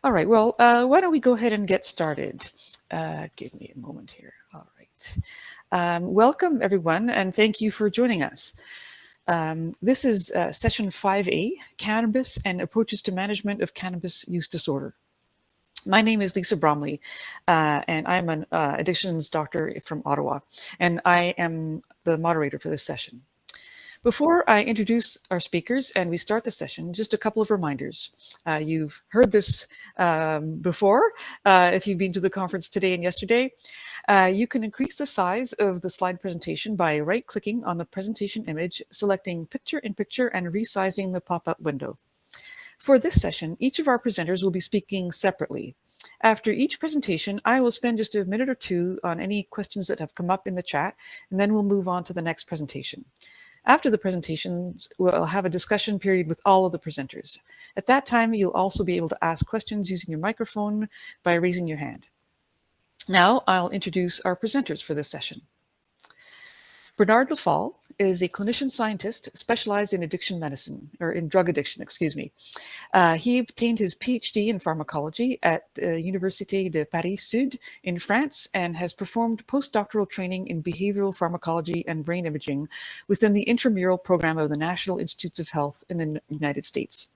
All right, well, why don't we go ahead and get started? Give me a moment here. All right. Welcome, everyone, and thank you for joining us. This is session 5A, Cannabis and Approaches to Management of Cannabis Use Disorder. My name is Lisa Bromley, and I'm an addictions doctor from Ottawa, and I am the moderator for this session. Before I introduce our speakers and we start the session, just a couple of reminders. You've heard this before if you've been to the conference today and yesterday. You can increase the size of the slide presentation by right-clicking on the presentation image, selecting Picture-in-Picture, and resizing the pop-up window. For this session, each of our presenters will be speaking separately. After each presentation, I will spend just a minute or two on any questions that have come up in the chat, and then we'll move on to the next presentation. After the presentations, we'll have a discussion period with all of the presenters. At that time, you'll also be able to ask questions using your microphone by raising your hand. Now, I'll introduce our presenters for this session. Bernard Foll is a clinician scientist specialized in addiction medicine, or in drug addiction, excuse me. He obtained his PhD in pharmacology at the Université de Paris Sud in France and has performed postdoctoral training in behavioral pharmacology and brain imaging within the intramural program of the National Institutes of Health in the United States.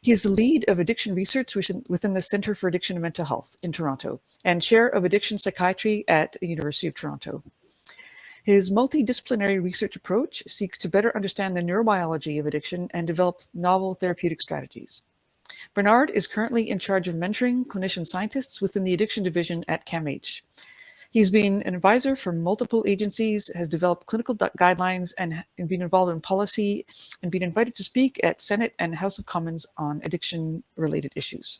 He is the lead of addiction research within the Center for Addiction and Mental Health in Toronto and chair of addiction psychiatry at the University of Toronto. His multidisciplinary research approach seeks to better understand the neurobiology of addiction and develop novel therapeutic strategies. Bernard is currently in charge of mentoring clinician scientists within the addiction division at CAMH. He's been an advisor for multiple agencies, has developed clinical guidelines, and been involved in policy, and been invited to speak at Senate and House of Commons on addiction-related issues.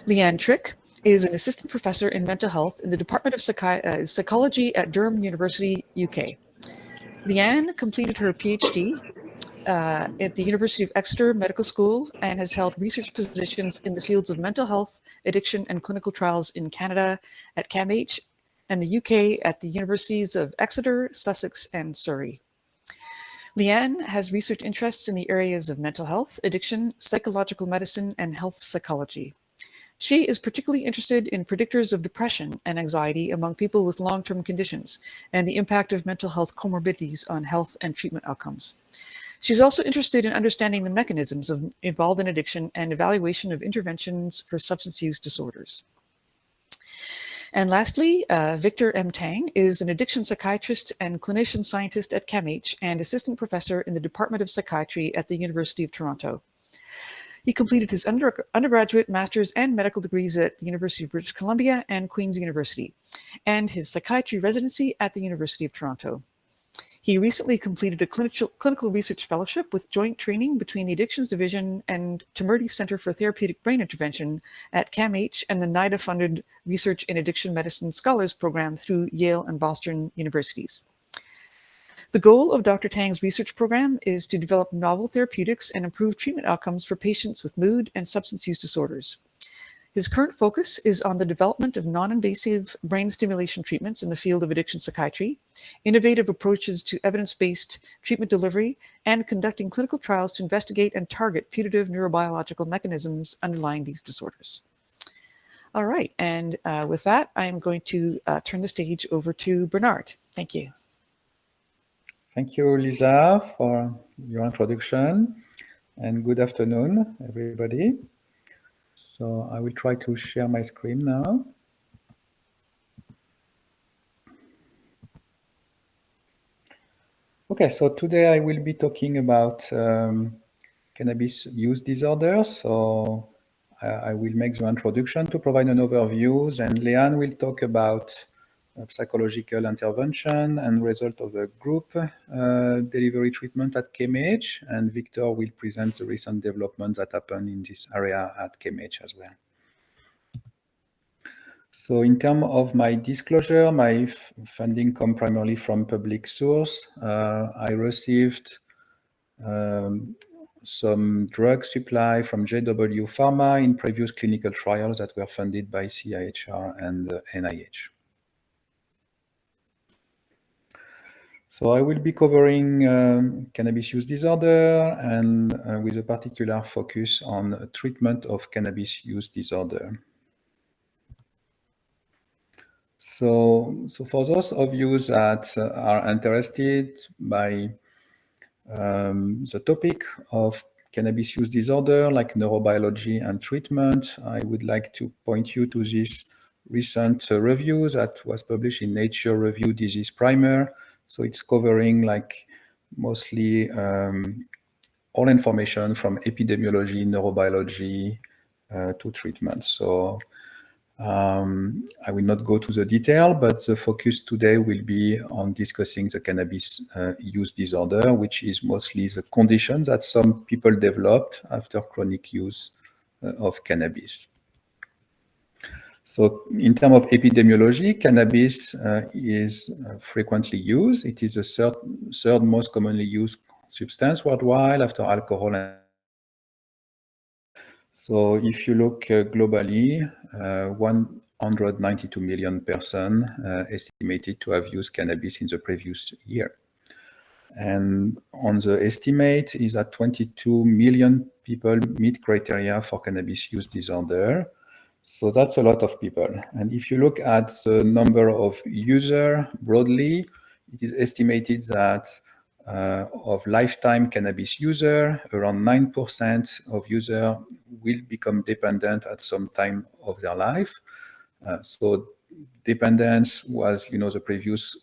Leanne Trick is an assistant professor in mental health in the Department of Psychology at Durham University, UK. Leanne completed her PhD at the University of Exeter Medical School and has held research positions in the fields of mental health, addiction, and clinical trials in Canada at CAMH and the UK at the Universities of Exeter, Sussex, and Surrey. Leanne has research interests in the areas of mental health, addiction, psychological medicine, and health psychology. She is particularly interested in predictors of depression and anxiety among people with long-term conditions and the impact of mental health comorbidities on health and treatment outcomes. She's also interested in understanding the mechanisms involved in addiction and evaluation of interventions for substance use disorders. And lastly, Victor M. Tang is an addiction psychiatrist and clinician scientist at CAMH and assistant professor in the Department of Psychiatry at the University of Toronto. He completed his undergraduate, master's, and medical degrees at the University of British Columbia and Queen's University, and his psychiatry residency at the University of Toronto. He recently completed a clinical research fellowship with joint training between the Addictions Division and Temerty Center for Therapeutic Brain Intervention at CAMH and the NIDA-funded Research in Addiction Medicine Scholars Program through Yale and Boston Universities. The goal of Dr. Tang's research program is to develop novel therapeutics and improve treatment outcomes for patients with mood and substance use disorders. His current focus is on the development of non-invasive brain stimulation treatments in the field of addiction psychiatry, innovative approaches to evidence-based treatment delivery, and conducting clinical trials to investigate and target putative neurobiological mechanisms underlying these disorders. All right, and with that, I'm going to turn the stage over to Bernard. Thank you. Thank you, Lisa, for your introduction, and good afternoon, everybody. So I will try to share my screen now. Okay, so today I will be talking about cannabis use disorders. So I will make the introduction to provide an overview, and Leanne will talk about psychological intervention and result of the group delivery treatment at CAMH, and Victor will present the recent developments that happened in this area at CAMH as well. So in terms of my disclosure, my funding comes primarily from public source. I received some drug supply from JW Pharma in previous clinical trials that were funded by CIHR and NIH. So I will be covering cannabis use disorder and with a particular focus on treatment of cannabis use disorder. So for those of you that are interested by the topic of cannabis use disorder, like neurobiology and treatment, I would like to point you to this recent review that was published in Nature Review Disease Primer. So it's covering like mostly all information from epidemiology, neurobiology to treatment. So I will not go to the detail, but the focus today will be on discussing the cannabis use disorder, which is mostly the condition that some people developed after chronic use of cannabis. So in terms of epidemiology, cannabis is frequently used. It is the third most commonly used substance worldwide after alcohol and so if you look globally, 192 million persons estimated to have used cannabis in the previous year. And on the estimate is that 22 million people meet criteria for cannabis use disorder. So that's a lot of people. And if you look at the number of users broadly, it is estimated that of lifetime cannabis user, around 9% of users will become dependent at some time of their life. So dependence was, the previous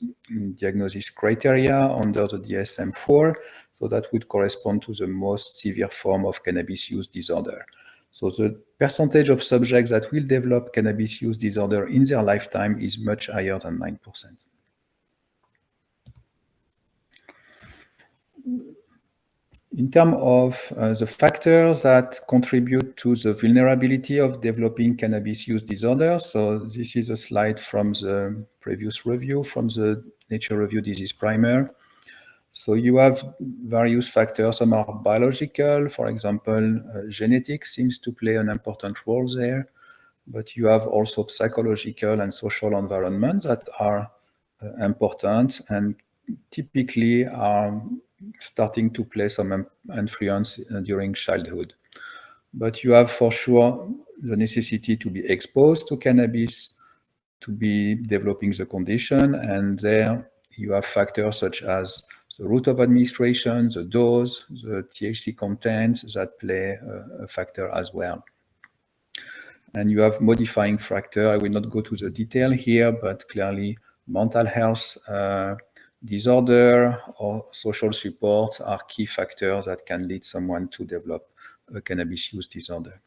diagnosis criteria under the DSM-4. So that would correspond to the most severe form of cannabis use disorder. So the percentage of subjects that will develop cannabis use disorder in their lifetime is much higher than 9%. In terms of the factors that contribute to the vulnerability of developing cannabis use disorder, so this is a slide from the previous review from the Nature Review Disease Primer. So you have various factors. Some are biological, for example, genetics seems to play an important role there, but you have also psychological and social environments that are important and typically are starting to play some influence during childhood. But you have for sure the necessity to be exposed to cannabis to be developing the condition. And there you have factors such as the route of administration, the dose, the THC content that play a factor as well. And you have modifying factor. I will not go to the detail here, but clearly mental health disorder or social support are key factors that can lead someone to develop a cannabis use disorder.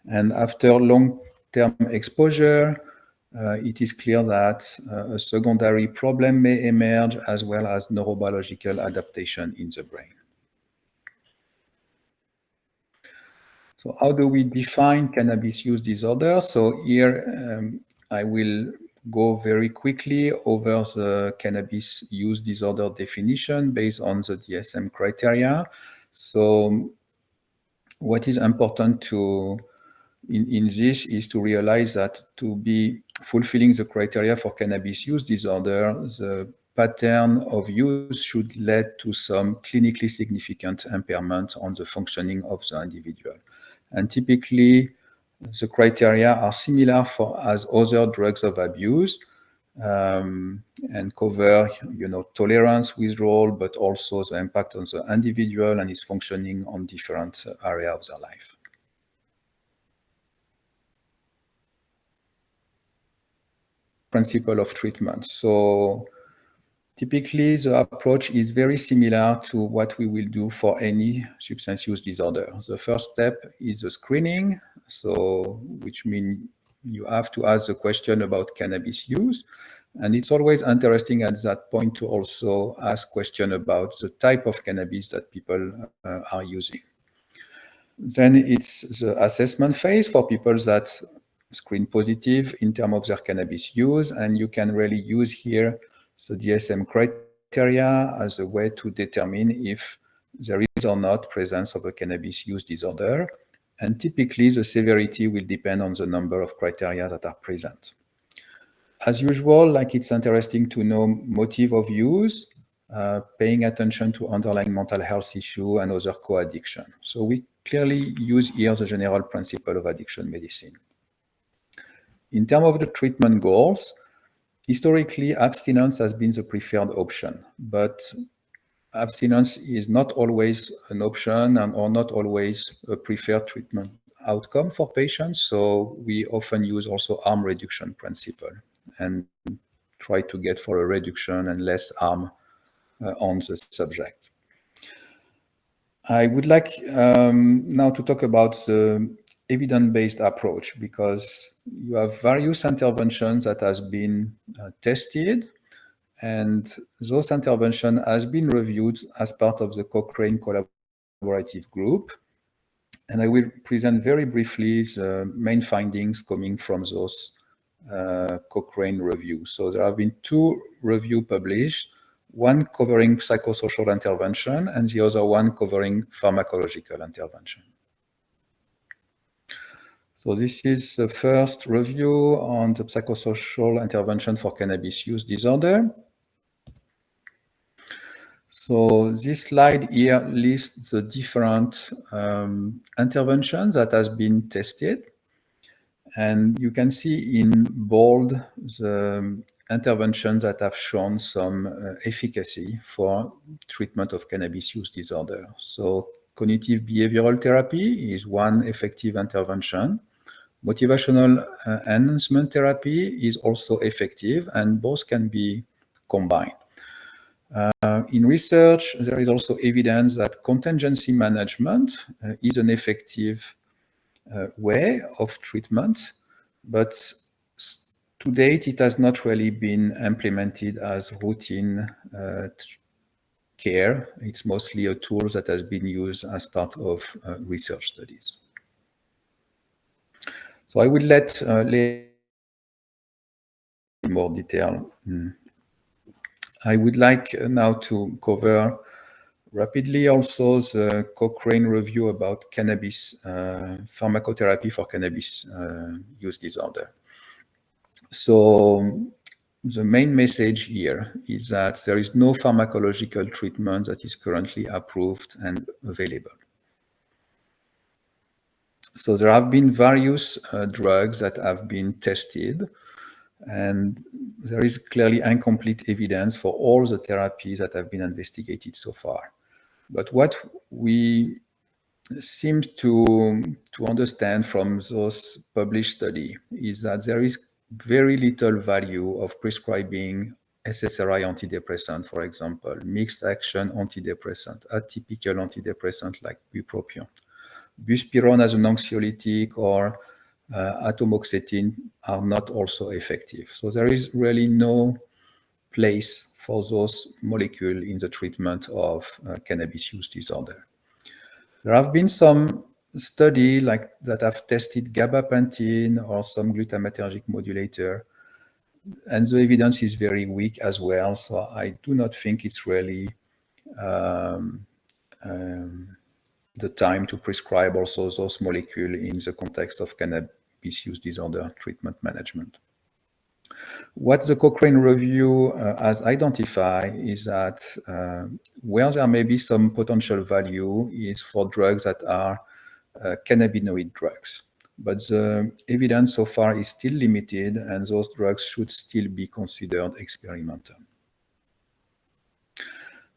And after long-term exposure, it is clear that a secondary problem may emerge as well as neurobiological adaptation in the brain. So how do we define cannabis use disorder? So here I will go very quickly over the cannabis use disorder definition based on the DSM criteria. So what is important in this is to realize that to be fulfilling the criteria for cannabis use disorder, the pattern of use should lead to some clinically significant impairment on the functioning of the individual. And typically, the criteria are similar as other drugs of abuse and cover, tolerance, withdrawal, but also the impact on the individual and his functioning on different areas of their life. Principle of treatment. So typically, the approach is very similar to what we will do for any substance use disorder. The first step is the screening, which means you have to ask the question about cannabis use. And it's always interesting at that point to also ask questions about the type of cannabis that people are using. Then it's the assessment phase for people that screen positive in terms of their cannabis use. And you can really use here the DSM criteria as a way to determine if there is or not presence of a cannabis use disorder. And typically, the severity will depend on the number of criteria that are present. As usual, it's interesting to know motive of use. paying attention to underlying mental health issue and other co-addiction. So we clearly use here the general principle of addiction medicine. In terms of the treatment goals, historically, abstinence has been the preferred option, but abstinence is not always an option or not always a preferred treatment outcome for patients. So we often use also harm reduction principle and try to get for a reduction and less harm on the subject. I would like now to talk about the evidence-based approach, because you have various interventions that has been tested, and those interventions has been reviewed as part of the Cochrane collaborative group. And I will present very briefly the main findings coming from those Cochrane reviews. So there have been two reviews published, one covering psychosocial intervention and the other one covering pharmacological intervention. So this is the first review on the psychosocial intervention for cannabis use disorder. So this slide here lists the different interventions that has been tested. And you can see in bold the interventions that have shown some efficacy for treatment of cannabis use disorder. So cognitive behavioral therapy is one effective intervention. Motivational enhancement therapy is also effective, and both can be combined. In research, there is also evidence that contingency management is an effective way of treatment, but to date, it has not really been implemented as routine care. It's mostly a tool that has been used as part of research studies. So I will let Leanne in more detail. I would like now to cover rapidly also the Cochrane review about cannabis pharmacotherapy for cannabis use disorder. So the main message here is that there is no pharmacological treatment that is currently approved and available. So there have been various drugs that have been tested, and there is clearly incomplete evidence for all the therapies that have been investigated so far. But what we seem to understand from those published studies is that there is very little value of prescribing SSRI antidepressant, for example, mixed action antidepressant, atypical antidepressant like bupropion. Buspirone as an anxiolytic or atomoxetine are not also effective. So there is really no place for those molecules in the treatment of cannabis use disorder. There have been some studies like that have tested gabapentin or some glutamatergic modulator, and the evidence is very weak as well. So I do not think it's really the time to prescribe also those molecules in the context of cannabis use disorder treatment management. What the Cochrane review has identified is that where there may be some potential value is for drugs that are cannabinoid drugs. But the evidence so far is still limited, and those drugs should still be considered experimental.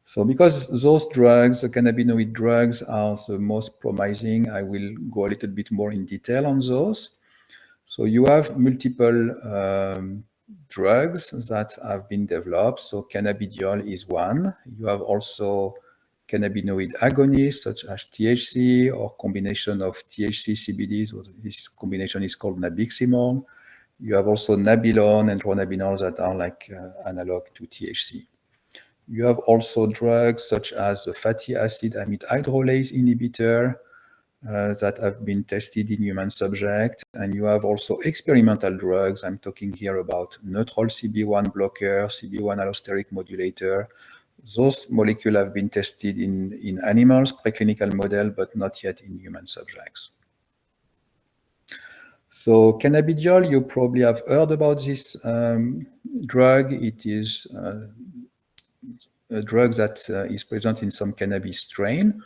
So because those drugs, the cannabinoid drugs, are the most promising, I will go a little bit more in detail on those. So you have multiple drugs that have been developed. So cannabidiol is one. You have also cannabinoid agonists such as THC or combination of THC CBD. So this combination is called nabiximol. You have also nabilone and dronabinol that are like analog to THC. You have also drugs such as the fatty acid amide hydrolase inhibitor that have been tested in human subjects. And you have also experimental drugs. I'm talking here about neutral CB1 blocker, CB1 allosteric modulator. Those molecules have been tested in animals, preclinical model, but not yet in human subjects. So cannabidiol, you probably have heard about this drug. It is a drug that is present in some cannabis strain,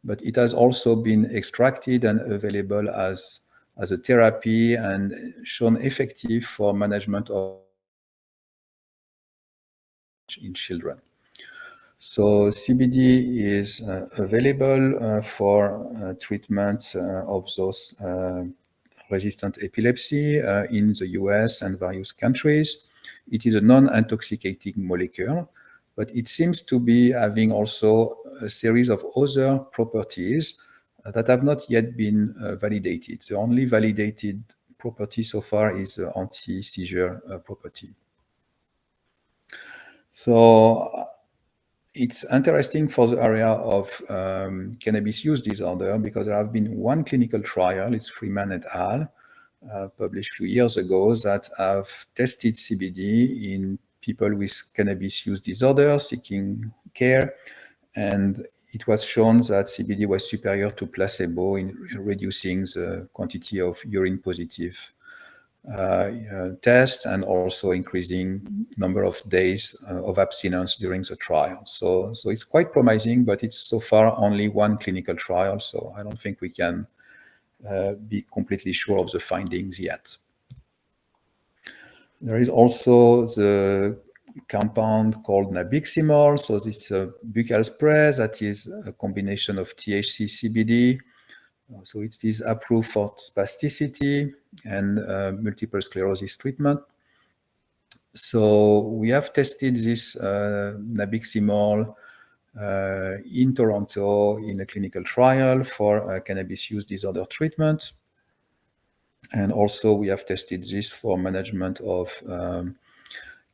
but it has also been extracted and available as a therapy and shown effective for management of in children. So CBD is available for treatment of those resistant epilepsy in the US and various countries. It is a non-intoxicating molecule, but it seems to be having also a series of other properties that have not yet been validated. The only validated property so far is the anti-seizure property. So it's interesting for the area of cannabis use disorder because there have been one clinical trial, it's Freeman et al., published a few years ago, that have tested CBD in people with cannabis use disorder seeking care. And it was shown that CBD was superior to placebo in reducing the quantity of urine positive test and also increasing number of days of abstinence during the trial. So it's quite promising, but it's so far only one clinical trial. So I don't think we can be completely sure of the findings yet. There is also the compound called nabiximol. So this is a buccal spray that is a combination of THC, CBD. So it is approved for spasticity and multiple sclerosis treatment. So we have tested this nabiximol in Toronto in a clinical trial for cannabis use disorder treatment. And also we have tested this for management of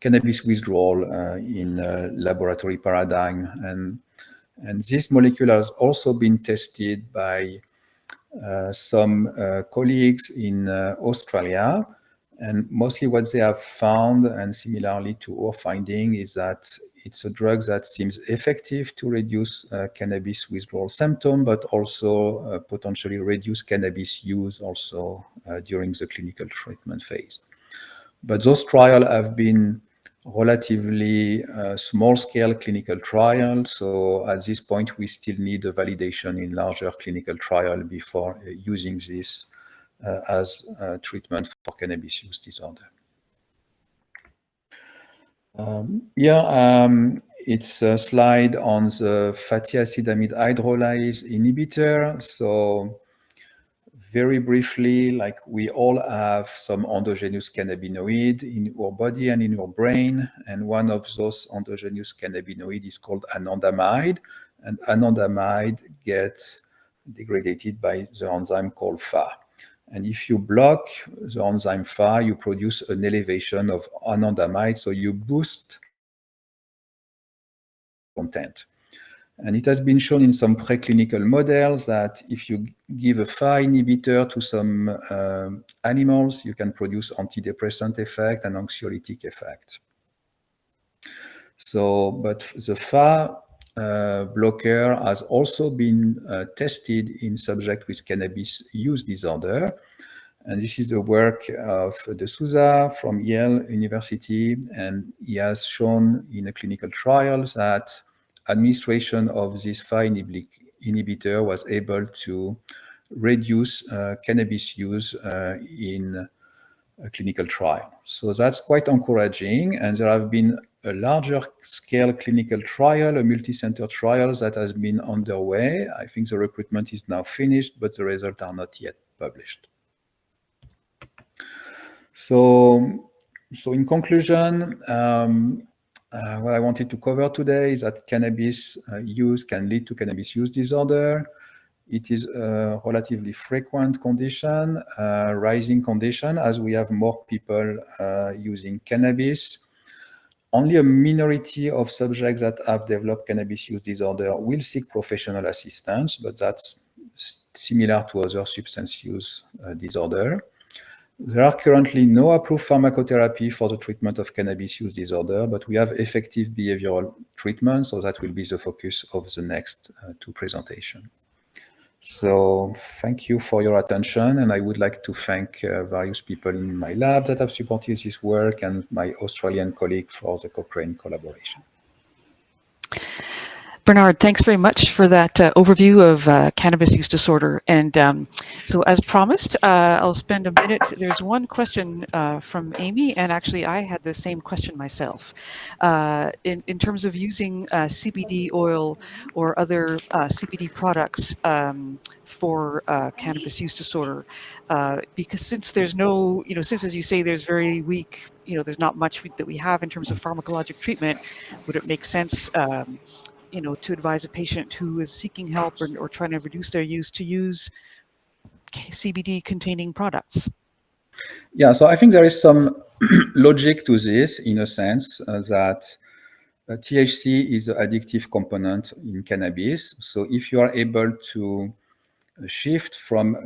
cannabis withdrawal in a laboratory paradigm. And this molecule has also been tested by some colleagues in Australia. And mostly what they have found, and similarly to our finding, is that it's a drug that seems effective to reduce cannabis withdrawal symptom, but also potentially reduce cannabis use also during the clinical treatment phase. But those trials have been relatively small-scale clinical trials. So at this point, we still need a validation in larger clinical trial before using this as treatment for cannabis use disorder. It's a slide on the fatty acid amide hydrolase inhibitor. So very briefly, like we all have some endogenous cannabinoid in our body and in our brain. And one of those endogenous cannabinoid is called anandamide. And anandamide gets degraded by the enzyme called Fa. And if you block the enzyme Fa, you produce an elevation of anandamide. So you boost content. And it has been shown in some preclinical models that if you give a Fa inhibitor to some animals, you can produce antidepressant effect and anxiolytic effect. So, but the Fa blocker has also been tested in subjects with cannabis use disorder. And this is the work of De Souza from Yale University. And he has shown in a clinical trial that administration of this Fa inhibitor was able to reduce cannabis use in a clinical trial. So that's quite encouraging. And there have been a larger scale clinical trial, a multi-center trial that has been underway. I think the recruitment is now finished, but the results are not yet published. So in conclusion, what I wanted to cover today is that cannabis use can lead to cannabis use disorder. It is a relatively frequent condition, rising condition as we have more people using cannabis. Only a minority of subjects that have developed cannabis use disorder will seek professional assistance, but that's similar to other substance use disorder. There are currently no approved pharmacotherapy for the treatment of cannabis use disorder, but we have effective behavioral treatment, so that will be the focus of the next two presentations. So thank you for your attention, and I would like to thank various people in my lab that have supported this work and my Australian colleague for the Cochrane collaboration. Bernard, thanks very much for that overview of cannabis use disorder. And so as promised, I'll spend a minute. There's one question from Amy, and actually I had the same question myself. In terms of using CBD oil or other CBD products for cannabis use disorder, because since there's no, since as you say, there's very weak, there's not much that we have in terms of pharmacologic treatment, would it make sense to advise a patient who is seeking help or trying to reduce their use to use CBD containing products? Yeah, so I think there is some logic to this in a sense that THC is the addictive component in cannabis. So if you are able to shift from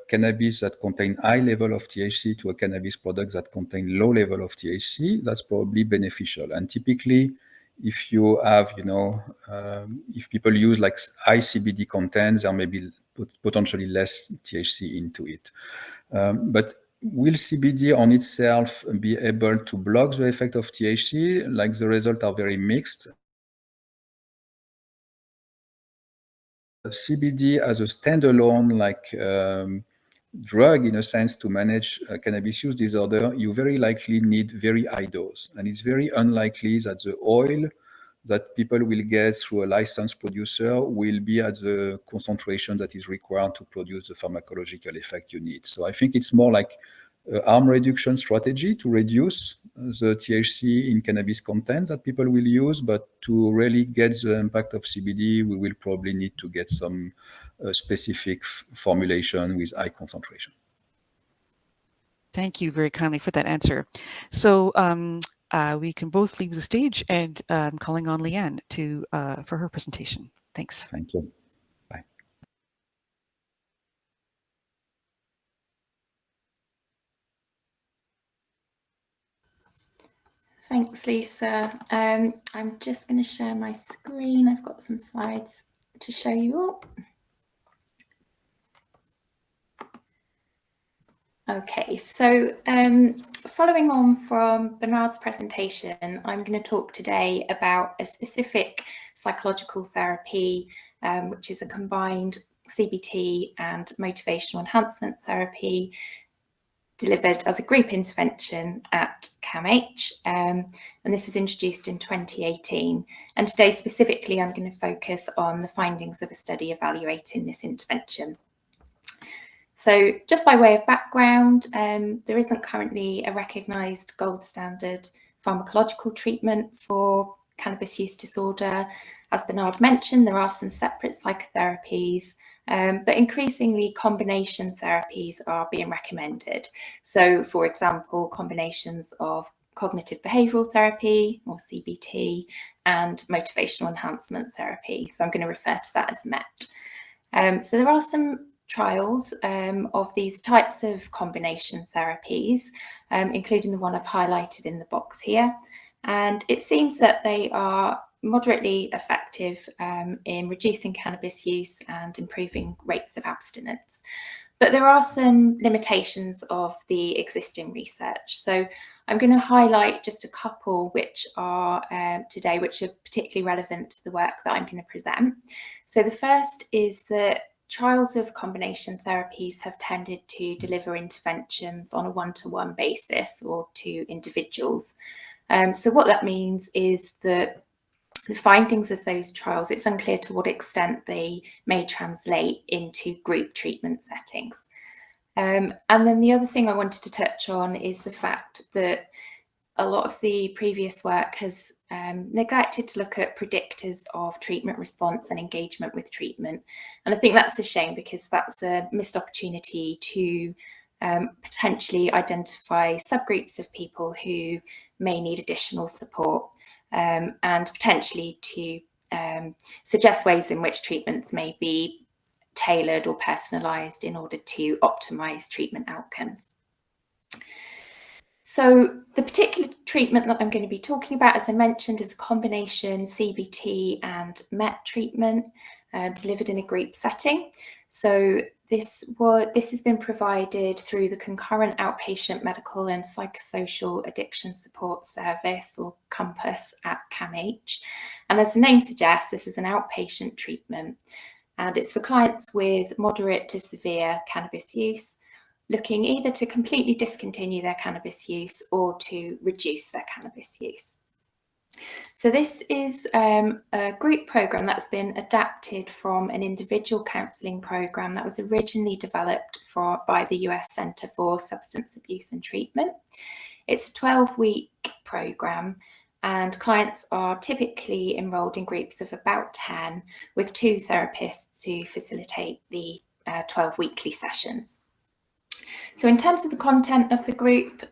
cannabis that contain high level of THC to a cannabis product that contain low level of THC, that's probably beneficial. And typically, if you have, if people use like high CBD content, there may be potentially less THC into it. But will CBD on itself be able to block the effect of THC? Like the results are very mixed. CBD as a standalone drug, in a sense, to manage cannabis use disorder, you very likely need very high dose. And it's very unlikely that the oil that people will get through a licensed producer will be at the concentration that is required to produce the pharmacological effect you need. So I think it's more like harm reduction strategy to reduce the THC in cannabis content that people will use, but to really get the impact of CBD, we will probably need to get some specific formulation with high concentration. Thank you very kindly for that answer. So we can both leave the stage, and I'm calling on Leanne for her presentation. Thanks. Thank you. Bye. Thanks, Lisa. I'm just going to share my screen. I've got some slides to show you all. Okay, so following on from Bernard's presentation, I'm going to talk today about a specific psychological therapy, which is a combined CBT and motivational enhancement therapy delivered as a group intervention at CAMH, and this was introduced in 2018. And today specifically, I'm going to focus on the findings of a study evaluating this intervention. So just by way of background, there isn't currently a recognised gold standard pharmacological treatment for cannabis use disorder. As Bernard mentioned, there are some separate psychotherapies, but increasingly combination therapies are being recommended. So for example, combinations of cognitive behavioural therapy, or CBT, and motivational enhancement therapy. So I'm going to refer to that as MET. So there are some trials of these types of combination therapies, including the one I've highlighted in the box here. And it seems that they are moderately effective in reducing cannabis use and improving rates of abstinence. But there are some limitations of the existing research. So I'm going to highlight just a couple which are today, which are particularly relevant to the work that I'm going to present. So the first is that trials of combination therapies have tended to deliver interventions on a one-to-one basis or to individuals. So what that means is that the findings of those trials, it's unclear to what extent they may translate into group treatment settings. And then the other thing I wanted to touch on is the fact that a lot of the previous work has neglected to look at predictors of treatment response and engagement with treatment. And I think that's a shame, because that's a missed opportunity to potentially identify subgroups of people who may need additional support, and potentially to suggest ways in which treatments may be tailored or personalised in order to optimise treatment outcomes. So the particular treatment that I'm going to be talking about, as I mentioned, is a combination CBT and MET treatment delivered in a group setting. So This has been provided through the Concurrent Outpatient Medical and Psychosocial Addiction Support Service, or COMPASS, at CAMH. And as the name suggests, this is an outpatient treatment, and it's for clients with moderate to severe cannabis use, looking either to completely discontinue their cannabis use or to reduce their cannabis use. So this is a group program that's been adapted from an individual counselling program that was originally developed by the US Centre for Substance Abuse and Treatment. It's a 12-week program, and clients are typically enrolled in groups of about 10 with 2 therapists to facilitate the 12 weekly sessions. So in terms of the content of the group,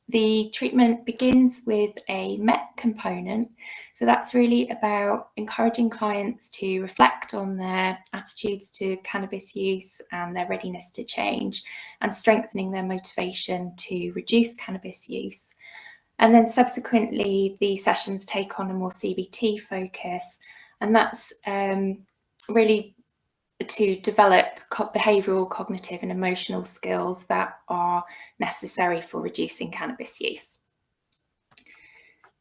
the treatment begins with a MET component. So that's really about encouraging clients to reflect on their attitudes to cannabis use and their readiness to change, and strengthening their motivation to reduce cannabis use. And then subsequently, the sessions take on a more CBT focus, and that's really to develop behavioural, cognitive and emotional skills that are necessary for reducing cannabis use.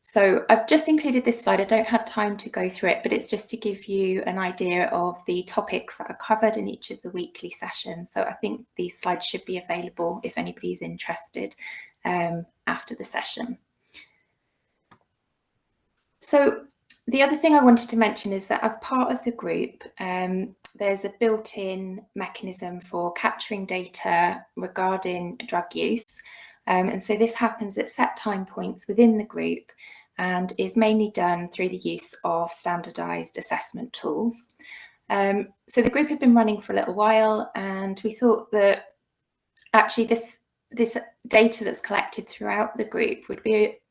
So I've just included this slide. I don't have time to go through it, but it's just to give you an idea of the topics that are covered in each of the weekly sessions. So I think these slides should be available if anybody's interested after the session. So the other thing I wanted to mention is that as part of the group, there's a built-in mechanism for capturing data regarding drug use. And so this happens at set time points within the group and is mainly done through the use of standardised assessment tools. So the group had been running for a little while, and we thought that actually this data that's collected throughout the group would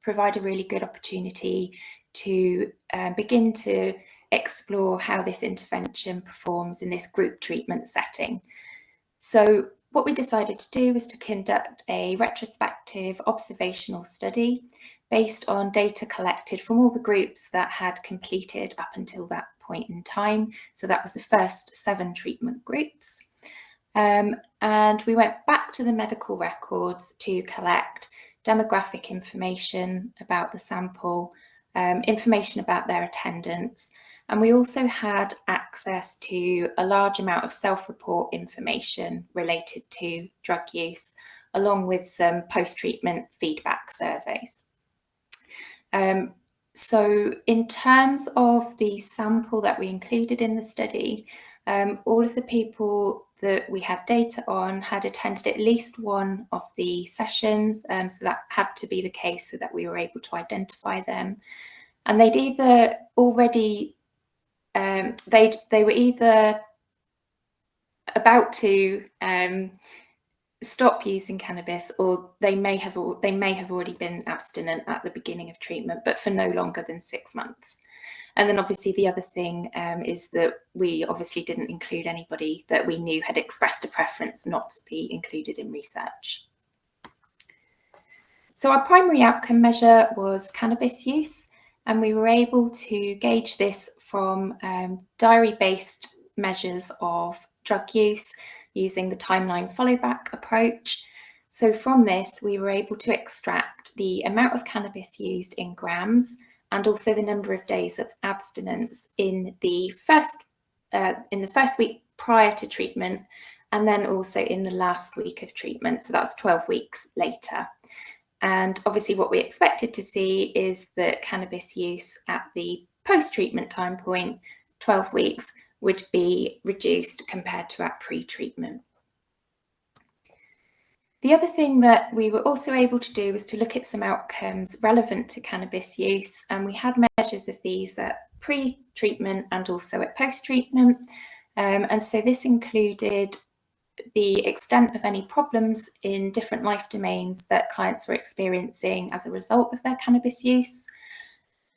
provide a really good opportunity to begin to explore how this intervention performs in this group treatment setting. So what we decided to do was to conduct a retrospective observational study based on data collected from all the groups that had completed up until that point in time. So that was the first 7 treatment groups. And we went back to the medical records to collect demographic information about the sample, information about their attendance, and we also had access to a large amount of self-report information related to drug use, along with some post-treatment feedback surveys. So in terms of the sample that we included in the study, all of the people that we had data on had attended at least one of the sessions, so that had to be the case so that we were able to identify them. And they'd either already, they were either about to stop using cannabis, or they may have already been abstinent at the beginning of treatment, but for no longer than 6 months. And then obviously the other thing is that we obviously didn't include anybody that we knew had expressed a preference not to be included in research. So our primary outcome measure was cannabis use, and we were able to gauge this from diary-based measures of drug use using the timeline follow-back approach. So from this, we were able to extract the amount of cannabis used in grams, and also the number of days of abstinence in the first week prior to treatment, and then also in the last week of treatment. So that's 12 weeks later. And obviously what we expected to see is that cannabis use at the post-treatment time point, 12 weeks, would be reduced compared to at pre-treatment. The other thing that we were also able to do was to look at some outcomes relevant to cannabis use, and we had measures of these at pre-treatment and also at post-treatment. And so this included the extent of any problems in different life domains that clients were experiencing as a result of their cannabis use,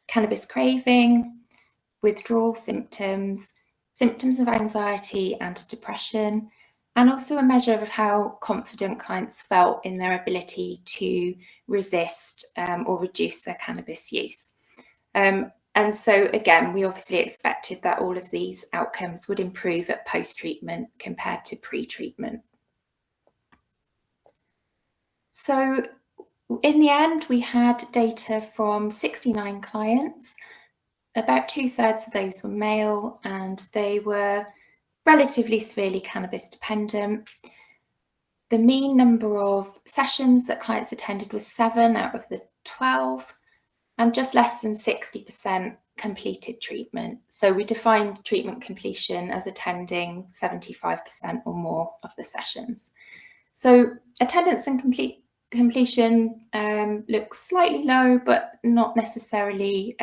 cannabis craving, withdrawal symptoms, symptoms of anxiety and depression, and also a measure of how confident clients felt in their ability to resist or reduce their cannabis use. And And so again, we obviously expected that all of these outcomes would improve at post-treatment compared to pre-treatment. So in the end, we had data from 69 clients. About 2/3 of those were male, and they were relatively severely cannabis dependent. The mean number of sessions that clients attended was 7 out of the 12, and just less than 60% completed treatment. So we defined treatment completion as attending 75% or more of the sessions. So attendance and completion looks slightly low, but not necessarily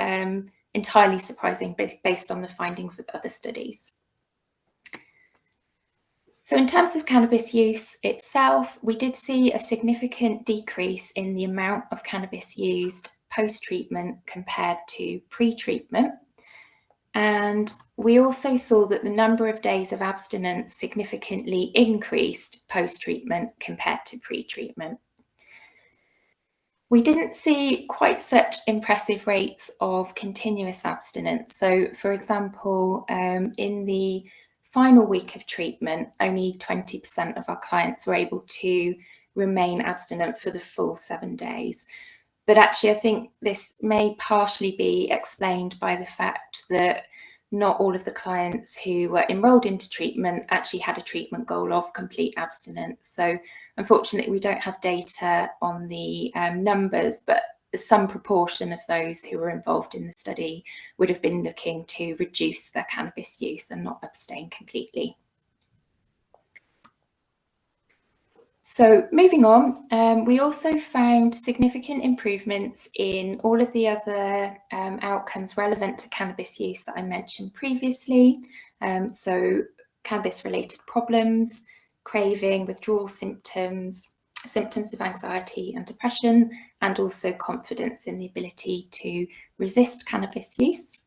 entirely surprising based on the findings of other studies. So in terms of cannabis use itself, we did see a significant decrease in the amount of cannabis used post-treatment compared to pre-treatment. And we also saw that the number of days of abstinence significantly increased post-treatment compared to pre-treatment. We didn't see quite such impressive rates of continuous abstinence. So for example, in the final week of treatment, only 20% of our clients were able to remain abstinent for the full 7 days. But actually, I think this may partially be explained by the fact that not all of the clients who were enrolled into treatment actually had a treatment goal of complete abstinence. So unfortunately, we don't have data on the numbers, but some proportion of those who were involved in the study would have been looking to reduce their cannabis use and not abstain completely. So moving on, we also found significant improvements in all of the other outcomes relevant to cannabis use that I mentioned previously. So cannabis-related problems, craving, withdrawal symptoms, symptoms of anxiety and depression, and also confidence in the ability to resist cannabis use.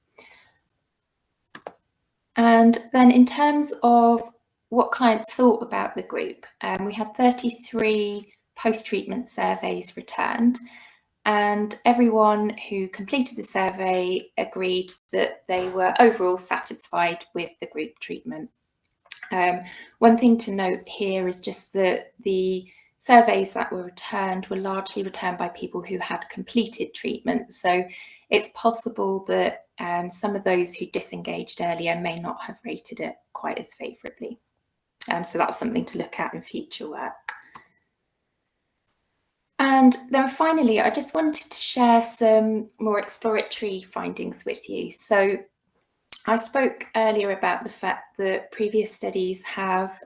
And then in terms of what clients thought about the group, we had 33 post-treatment surveys returned, and everyone who completed the survey agreed that they were overall satisfied with the group treatment. One thing to note here is just that the surveys that were returned were largely returned by people who had completed treatment. So it's possible that some of those who disengaged earlier may not have rated it quite as favourably. So that's something to look at in future work. And then finally, I just wanted to share some more exploratory findings with you. So I spoke earlier about the fact that previous studies have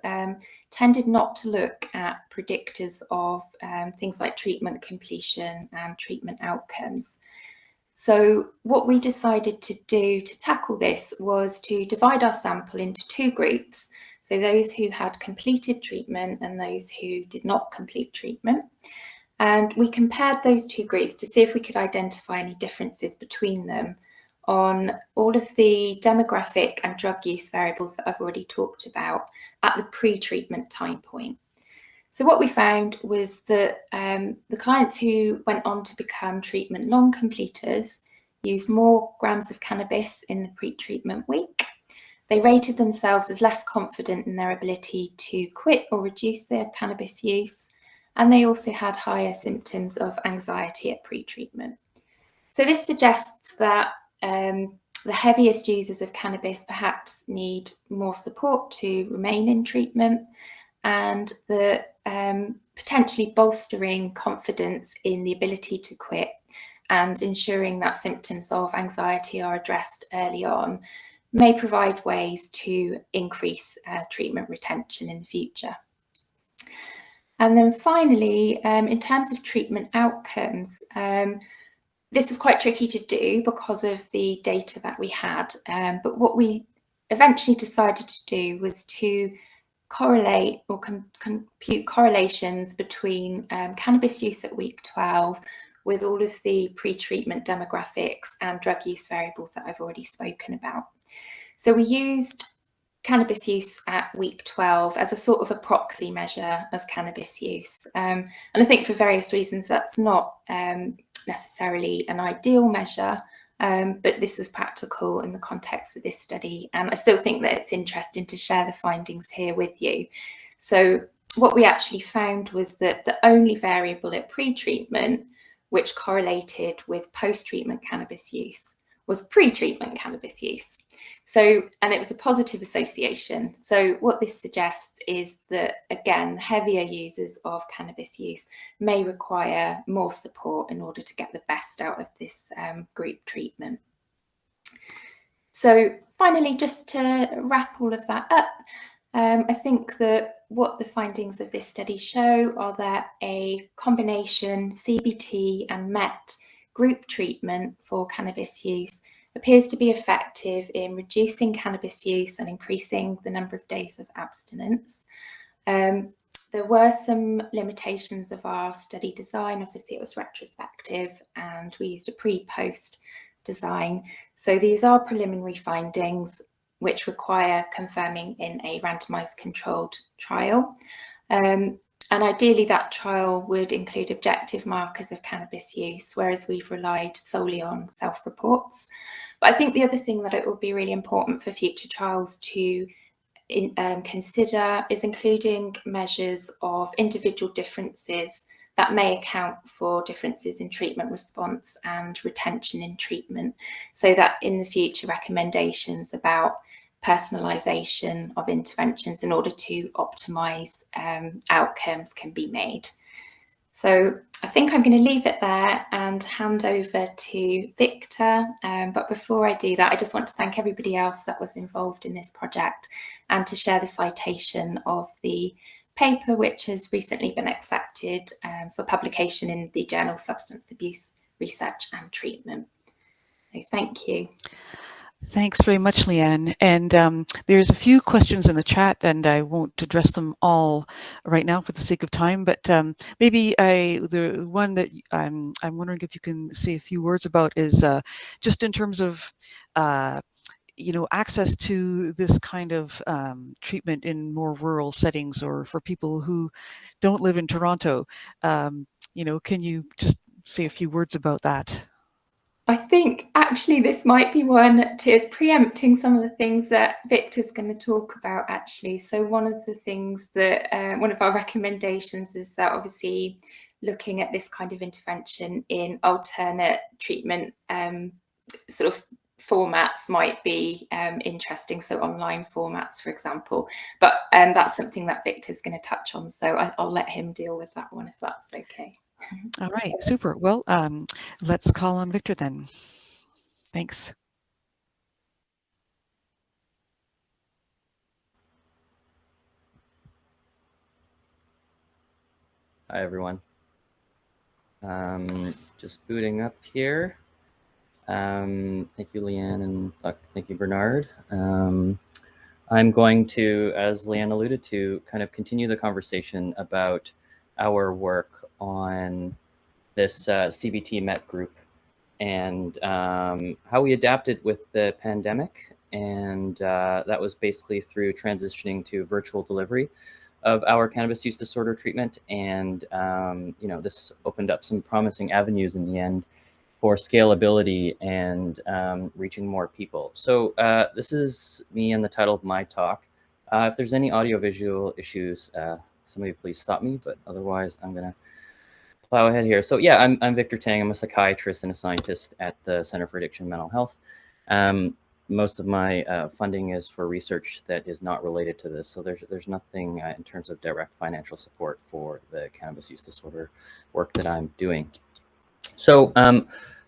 tended not to look at predictors of things like treatment completion and treatment outcomes. So what we decided to do to tackle this was to divide our sample into 2 groups. So those who had completed treatment and those who did not complete treatment. And we compared those 2 groups to see if we could identify any differences between them on all of the demographic and drug use variables that I've already talked about at the pre-treatment time point. So what we found was that the clients who went on to become treatment non-completers used more grams of cannabis in the pre-treatment week. They rated themselves as less confident in their ability to quit or reduce their cannabis use, and they also had higher symptoms of anxiety at pre-treatment. So this suggests that the heaviest users of cannabis perhaps need more support to remain in treatment, and that potentially bolstering confidence in the ability to quit and ensuring that symptoms of anxiety are addressed early on may provide ways to increase treatment retention in the future. And then finally, in terms of treatment outcomes, this is quite tricky to do because of the data that we had, but what we eventually decided to do was to correlate or compute correlations between cannabis use at week 12 with all of the pre-treatment demographics and drug use variables that I've already spoken about. So we used cannabis use at week 12 as a sort of a proxy measure of cannabis use. And I think for various reasons that's not necessarily an ideal measure, but this was practical in the context of this study. And I still think that it's interesting to share the findings here with you. So what we actually found was that the only variable at pre-treatment which correlated with post-treatment cannabis use was pre-treatment cannabis use. So, and it was a positive association. So what this suggests is that, again, heavier users of cannabis use may require more support in order to get the best out of this group treatment. So finally, just to wrap all of that up, I think that what the findings of this study show are that a combination CBT and MET group treatment for cannabis use appears to be effective in reducing cannabis use and increasing the number of days of abstinence. There were some limitations of our study design. Obviously, it was retrospective and we used a pre-post design. So these are preliminary findings which require confirming in a randomized controlled trial. And ideally that trial would include objective markers of cannabis use, whereas we've relied solely on self-reports. But I think the other thing that it will be really important for future trials to consider is including measures of individual differences that may account for differences in treatment response and retention in treatment, so that in the future recommendations about personalisation of interventions in order to optimise outcomes can be made. So I think I'm going to leave it there and hand over to Victor. But before I do that, I just want to thank everybody else that was involved in this project and to share the citation of the paper which has recently been accepted for publication in the journal Substance Abuse Research and Treatment. So thank you. Thanks very much, Leanne. And there's a few questions in the chat, and I won't address them all right now for the sake of time. But maybe the one that I'm wondering if you can say a few words about is just in terms of access to this kind of treatment in more rural settings, or for people who don't live in Toronto. Can you just say a few words about that? I think actually this might be one that is preempting some of the things that Victor's going to talk about actually. So one of the things that, one of our recommendations is that obviously looking at this kind of intervention in alternate treatment sort of formats might be interesting. So online formats, for example, but that's something that Victor's going to touch on. So I'll let him deal with that one if that's okay. All right, super. Well, let's call on Victor then. Thanks. Hi, everyone. Just booting up here. Thank you, Leanne, and thank you, Bernard. I'm going to, as Leanne alluded to, kind of continue the conversation about our work on this CBT MET group and how we adapted with the pandemic. And that was basically through transitioning to virtual delivery of our cannabis use disorder treatment. And, this opened up some promising avenues in the end for scalability and reaching more people. So this is me and the title of my talk. If there's any audiovisual issues, somebody please stop me, but otherwise I'm gonna plow ahead here. So yeah, I'm Victor Tang. I'm a psychiatrist and a scientist at the Center for Addiction and Mental Health. Most of my funding is for research that is not related to this. So there's nothing in terms of direct financial support for the cannabis use disorder work that I'm doing. So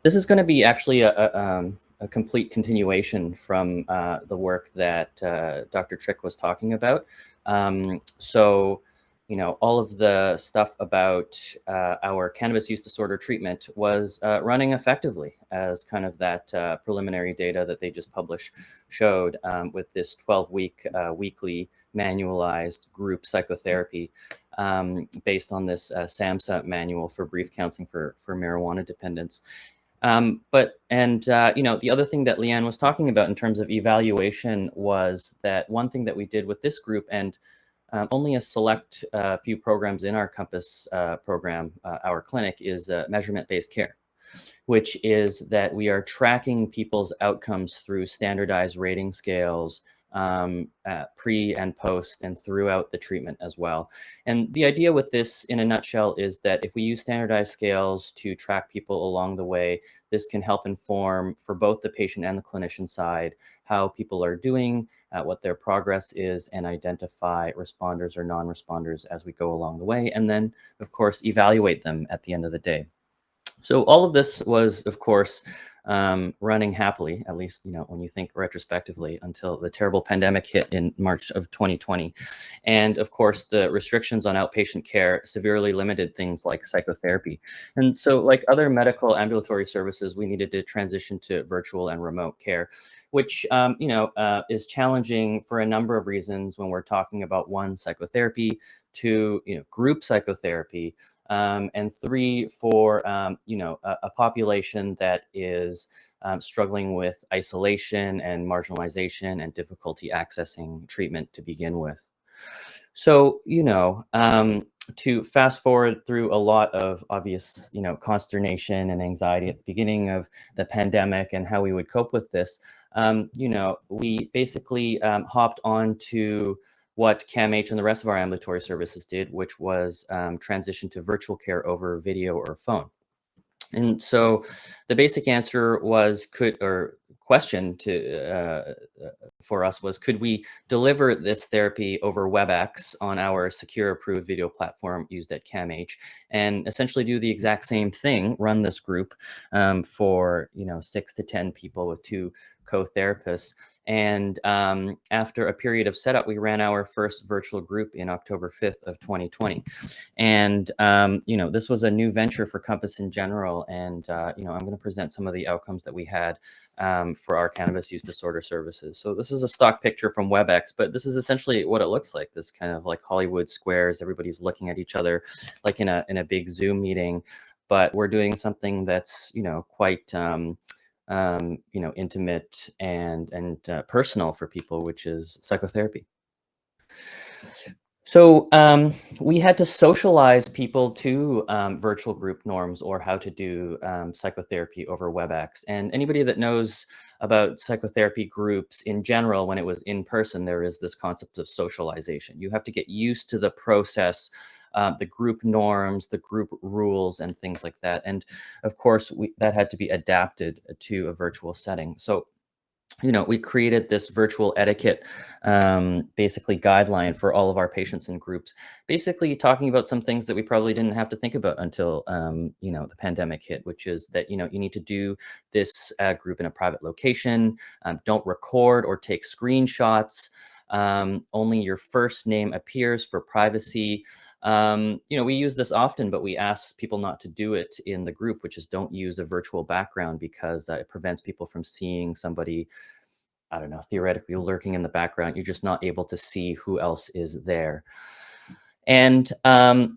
this is going to be actually a complete continuation from the work that Dr. Trick was talking about. So, all of the stuff about our cannabis use disorder treatment was running effectively, as kind of that preliminary data that they just published showed with this 12-week weekly manualized group psychotherapy based on this SAMHSA manual for brief counseling for marijuana dependence. The other thing that Leanne was talking about in terms of evaluation was that one thing that we did with this group, and only a select few programs in our Compass program, our clinic, is measurement-based care. which is that we are tracking people's outcomes through standardized rating scales, pre and post and throughout the treatment as well. And the idea with this in a nutshell is that if we use standardized scales to track people along the way, this can help inform for both the patient and the clinician side how people are doing, what their progress is, and identify responders or non-responders as we go along the way. And then, of course, evaluate them at the end of the day. So all of this was, of course, running happily, at least, when you think retrospectively, until the terrible pandemic hit in March of 2020. And of course, the restrictions on outpatient care severely limited things like psychotherapy. And so like other medical ambulatory services, we needed to transition to virtual and remote care, which, is challenging for a number of reasons when we're talking about one, psychotherapy, two, group psychotherapy, and three, for a population that is struggling with isolation and marginalization and difficulty accessing treatment to begin with. So, to fast forward through a lot of obvious, consternation and anxiety at the beginning of the pandemic and how we would cope with this, we basically hopped on to what CAMH and the rest of our ambulatory services did, which was transition to virtual care over video or phone. And so the basic answer was question for us was, could we deliver this therapy over WebEx on our secure approved video platform used at CAMH and essentially do the exact same thing, run this group for 6 to 10 people with 2 co-therapists. And after a period of setup, we ran our first virtual group in October 5th of 2020. And, this was a new venture for Compass in general. And, I'm going to present some of the outcomes that we had for our cannabis use disorder services. So this is a stock picture from WebEx, but this is essentially what it looks like. This kind of like Hollywood squares, everybody's looking at each other like in a big Zoom meeting, but we're doing something that's, quite, intimate and personal for people, which is psychotherapy. So we had to socialize people to virtual group norms or how to do psychotherapy over WebEx. And anybody that knows about psychotherapy groups in general, when it was in person, there is this concept of socialization. You have to get used to the process, the group norms, the group rules, and things like that. And of course, that had to be adapted to a virtual setting. So we created this virtual etiquette, basically guideline for all of our patients and groups, basically talking about some things that we probably didn't have to think about until, the pandemic hit, which is that, you need to do this group in a private location, don't record or take screenshots, only your first name appears for privacy. We use this often, but we ask people not to do it in the group, which is don't use a virtual background because it prevents people from seeing somebody, I don't know, theoretically lurking in the background. You're just not able to see who else is there. And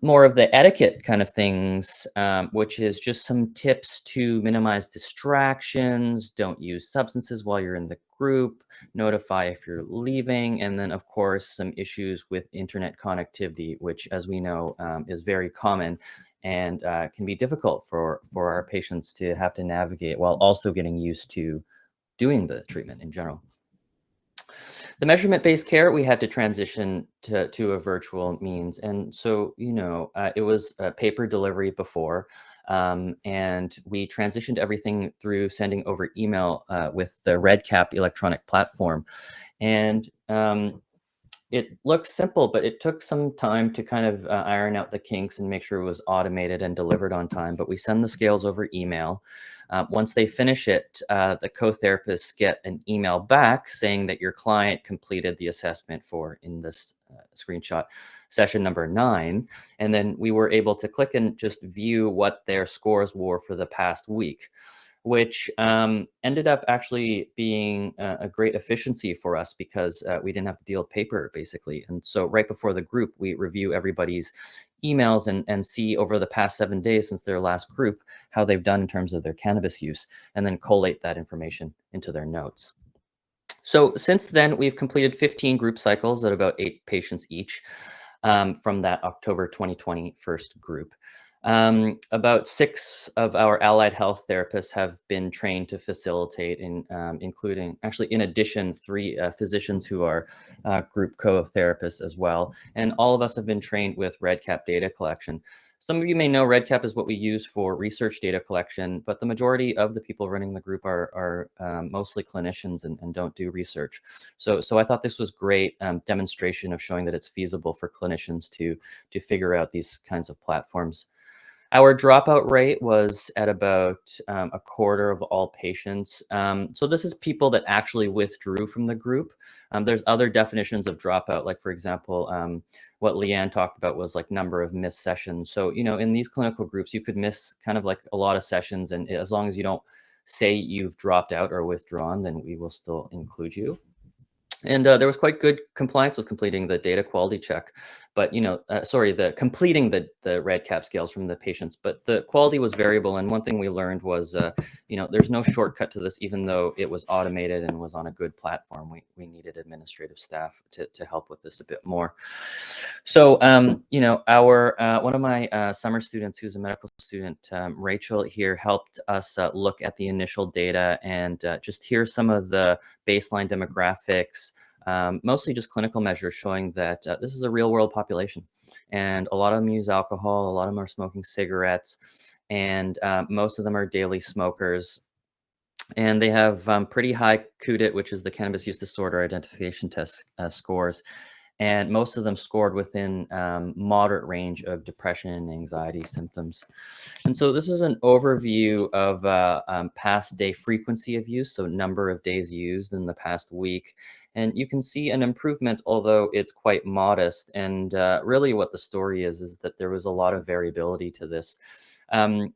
more of the etiquette kind of things, which is just some tips to minimize distractions, don't use substances while you're in the group, notify if you're leaving, and then, of course, some issues with internet connectivity, which, as we know, is very common and can be difficult for our patients to have to navigate while also getting used to doing the treatment in general. The measurement-based care, we had to transition to a virtual means. And so, it was paper delivery before, and we transitioned everything through sending over email with the RedCap electronic platform. And it looks simple, but it took some time to kind of iron out the kinks and make sure it was automated and delivered on time. But we send the scales over email. Once they finish it, the co-therapists get an email back saying that your client completed the assessment for, in this screenshot, session number 9. And then we were able to click and just view what their scores were for the past week, which ended up actually being a great efficiency for us because we didn't have to deal with paper, basically. And so right before the group, we review everybody's emails and see over the past 7 days since their last group how they've done in terms of their cannabis use, and then collate that information into their notes. So since then, we've completed 15 group cycles at about 8 patients each from that October 2020 first group. About 6 of our allied health therapists have been trained to facilitate, including, actually, in addition, 3 physicians who are group co-therapists as well. And all of us have been trained with REDCap data collection. Some of you may know REDCap is what we use for research data collection, but the majority of the people running the group are mostly clinicians and don't do research. So I thought this was great demonstration of showing that it's feasible for clinicians to figure out these kinds of platforms. Our dropout rate was at about a quarter of all patients. So this is people that actually withdrew from the group. There's other definitions of dropout, like, for example, what Leanne talked about was like number of missed sessions. So, in these clinical groups, you could miss kind of like a lot of sessions, and as long as you don't say you've dropped out or withdrawn, then we will still include you. And there was quite good compliance with completing the data quality check, but completing the REDCap scales from the patients, but the quality was variable. And one thing we learned was, there's no shortcut to this, even though it was automated and was on a good platform. We needed administrative staff to help with this a bit more. So, our one of my summer students, who's a medical student, Rachel here, helped us look at the initial data and just hear some of the baseline demographics. Mostly just clinical measures showing that this is a real world population, and a lot of them use alcohol, a lot of them are smoking cigarettes, and most of them are daily smokers. And they have pretty high CUDIT, which is the Cannabis Use Disorder Identification Test scores. And most of them scored within moderate range of depression and anxiety symptoms. And so this is an overview of past day frequency of use, so number of days used in the past week. And you can see an improvement, although it's quite modest. And really what the story is that there was a lot of variability to this.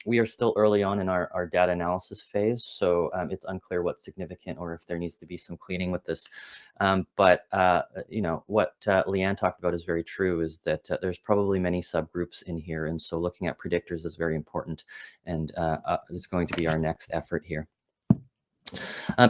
We are still early on in our data analysis phase, so it's unclear what's significant or if there needs to be some cleaning with this. But what Leanne talked about is very true, is that there's probably many subgroups in here. And so looking at predictors is very important, and is going to be our next effort here.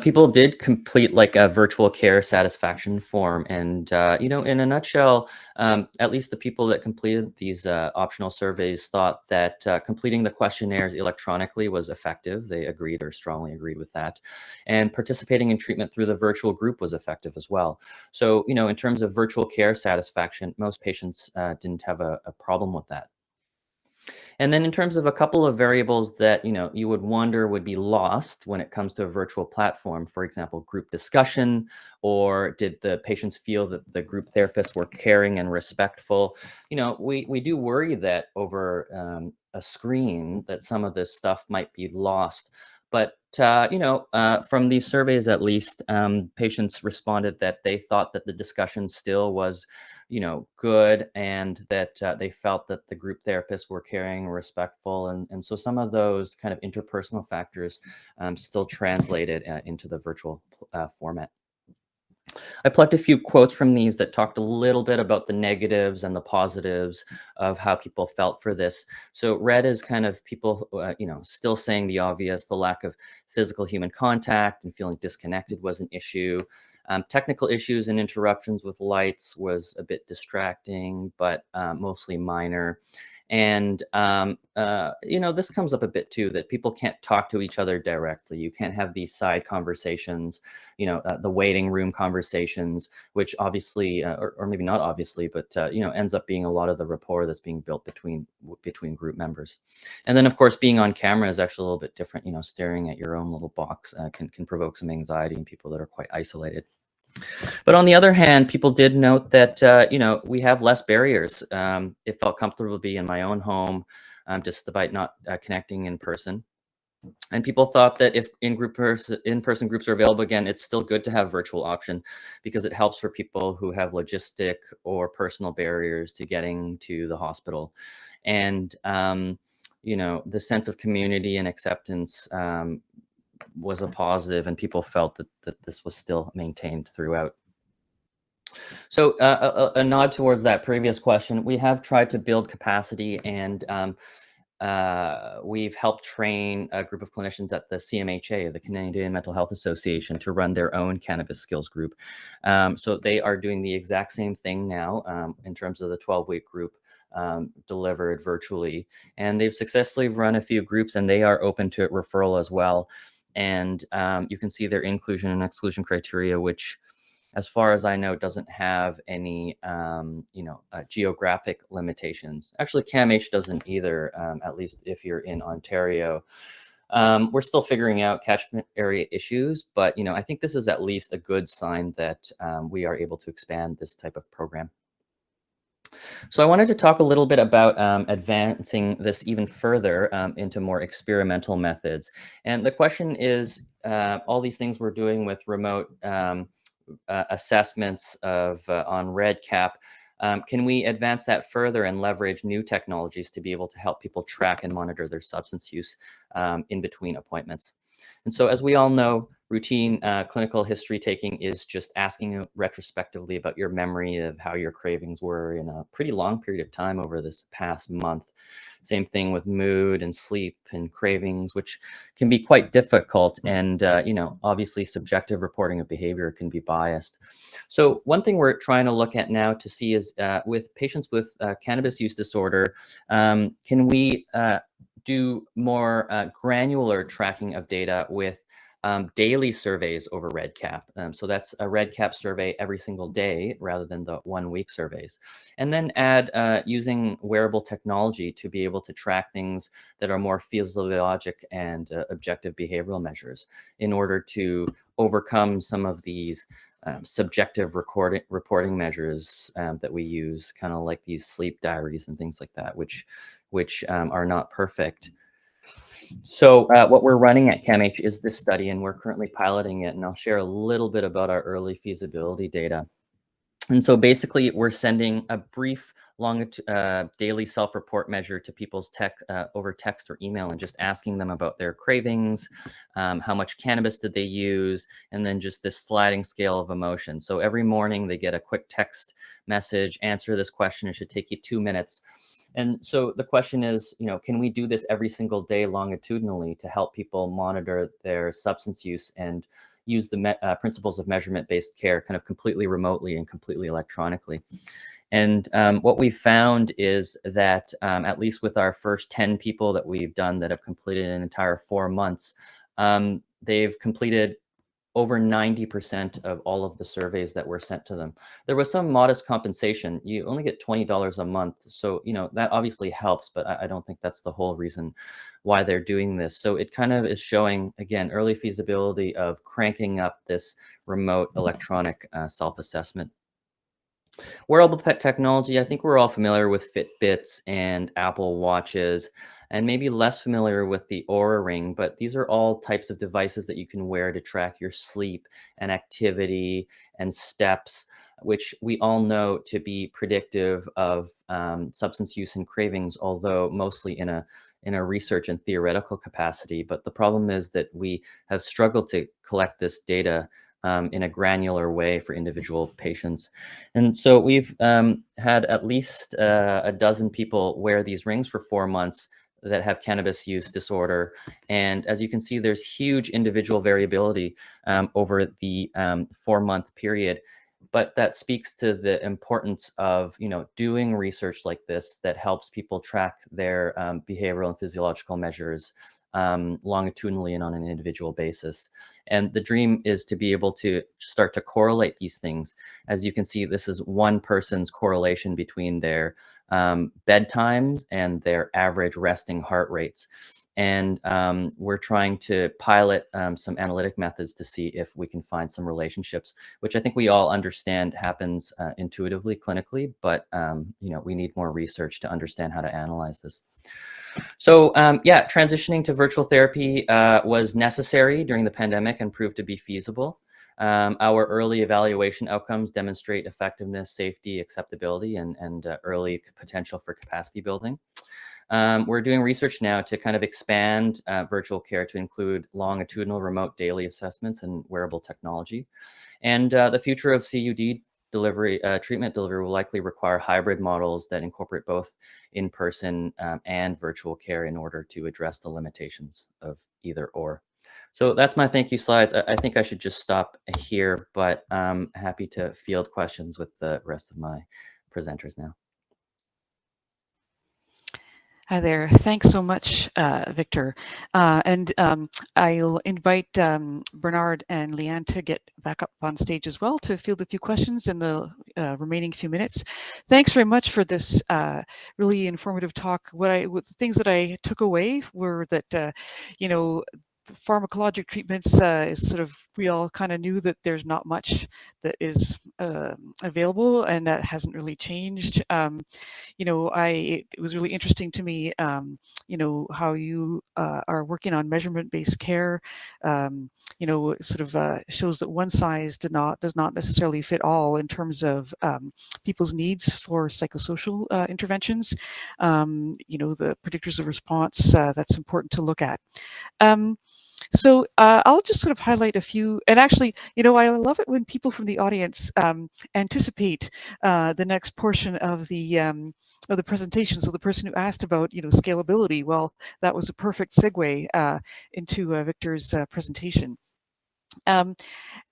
People did complete like a virtual care satisfaction form, and in a nutshell, at least the people that completed these optional surveys thought that completing the questionnaires electronically was effective. They agreed, or strongly agreed with that, and participating in treatment through the virtual group was effective as well. So in terms of virtual care satisfaction, most patients didn't have a problem with that. And then in terms of a couple of variables that, you would wonder would be lost when it comes to a virtual platform, for example, group discussion, or did the patients feel that the group therapists were caring and respectful? We do worry that over a screen that some of this stuff might be lost. But, from these surveys, at least, patients responded that they thought that the discussion still was good, and that they felt that the group therapists were caring and respectful. And so some of those kind of interpersonal factors still translated into the virtual format. I plucked a few quotes from these that talked a little bit about the negatives and the positives of how people felt for this. So red is kind of people, still saying the obvious. The lack of physical human contact and feeling disconnected was an issue. Technical issues and interruptions with lights was a bit distracting, but mostly minor. And, this comes up a bit too, that people can't talk to each other directly. You can't have these side conversations, the waiting room conversations, which obviously, or maybe not obviously, but, ends up being a lot of the rapport that's being built between group members. And then, of course, being on camera is actually a little bit different. Staring at your own little box can provoke some anxiety in people that are quite isolated. But on the other hand, people did note that, we have less barriers. It felt comfortable to be in my own home, despite not connecting in person. And people thought that if in-person groups are available again, it's still good to have virtual option, because it helps for people who have logistic or personal barriers to getting to the hospital. And, the sense of community and acceptance was a positive, and people felt that this was still maintained throughout. So a nod towards that previous question, we have tried to build capacity, and we've helped train a group of clinicians at the CMHA, the Canadian Mental Health Association, to run their own cannabis skills group. So they are doing the exact same thing now in terms of the 12-week group. delivered virtually. And they've successfully run a few groups, and they are open to referral as well. And you can see their inclusion and exclusion criteria, which, as far as I know, doesn't have any, geographic limitations. Actually, CAMH doesn't either, at least if you're in Ontario. We're still figuring out catchment area issues, but, I think this is at least a good sign that we are able to expand this type of program. So I wanted to talk a little bit about advancing this even further into more experimental methods. And the question is, all these things we're doing with remote assessments of on REDCap, can we advance that further and leverage new technologies to be able to help people track and monitor their substance use in between appointments? And so, as we all know, routine clinical history taking is just asking you retrospectively about your memory of how your cravings were in a pretty long period of time over this past month. Same thing with mood and sleep and cravings, which can be quite difficult. And, obviously subjective reporting of behavior can be biased. So one thing we're trying to look at now to see is with patients with cannabis use disorder, can we do more granular tracking of data with daily surveys over REDCap. So that's a REDCap survey every single day rather than the 1 week surveys. And then add using wearable technology to be able to track things that are more physiologic and objective behavioral measures in order to overcome some of these subjective reporting measures that we use, kind of like these sleep diaries and things like that, which are not perfect. So what we're running at CAMH is this study, and we're currently piloting it. And I'll share a little bit about our early feasibility data. And so basically, we're sending a brief daily self-report measure to people's over text or email, and just asking them about their cravings, how much cannabis did they use, and then just this sliding scale of emotion. So every morning they get a quick text message, answer this question. It should take you 2 minutes. And so the question is, can we do this every single day longitudinally to help people monitor their substance use and use the principles of measurement-based care kind of completely remotely and completely electronically? And what we found is that at least with our first 10 people that we've done that have completed an entire 4 months, they've completed over 90% of all of the surveys that were sent to them. There was some modest compensation. You only get $20 a month. So, that obviously helps, but I don't think that's the whole reason why they're doing this. So it kind of is showing, again, early feasibility of cranking up this remote electronic self-assessment. Wearable pet technology, I think we're all familiar with Fitbits and Apple Watches, and maybe less familiar with the Oura Ring, but these are all types of devices that you can wear to track your sleep and activity and steps, which we all know to be predictive of substance use and cravings, although mostly in a research and theoretical capacity. But the problem is that we have struggled to collect this data in a granular way for individual patients. And so we've had at least a dozen people wear these rings for 4 months that have cannabis use disorder. And as you can see, there's huge individual variability over the 4-month period. But that speaks to the importance of, doing research like this that helps people track their behavioral and physiological measures longitudinally and on an individual basis. And the dream is to be able to start to correlate these things. As you can see, this is one person's correlation between their bedtimes and their average resting heart rates. And we're trying to pilot some analytic methods to see if we can find some relationships, which I think we all understand happens intuitively, clinically, but we need more research to understand how to analyze this. So transitioning to virtual therapy was necessary during the pandemic and proved to be feasible. Our early evaluation outcomes demonstrate effectiveness, safety, acceptability, and early potential for capacity building. We're doing research now to kind of expand virtual care to include longitudinal remote daily assessments and wearable technology. And the future of CUD treatment delivery will likely require hybrid models that incorporate both in-person and virtual care in order to address the limitations of either or. So that's my thank you slides. I think I should just stop here, but I'm happy to field questions with the rest of my presenters now. Hi there. Thanks so much, Victor. And I'll invite Bernard and Leanne to get back up on stage as well to field a few questions in the remaining few minutes. Thanks very much for this really informative talk. The things that I took away were that, you know, the pharmacologic treatments is sort of, we all kind of knew that there's not much that is available, and that hasn't really changed. You know, it was really interesting to me, you know, how you are working on measurement-based care. You know, sort of shows that one size does not necessarily fit all in terms of people's needs for psychosocial interventions. You know, the predictors of response, that's important to look at. So I'll just sort of highlight a few, and actually, you know, I love it when people from the audience anticipate the next portion of the presentation. So the person who asked about, you know, scalability, well, that was a perfect segue into Victor's presentation.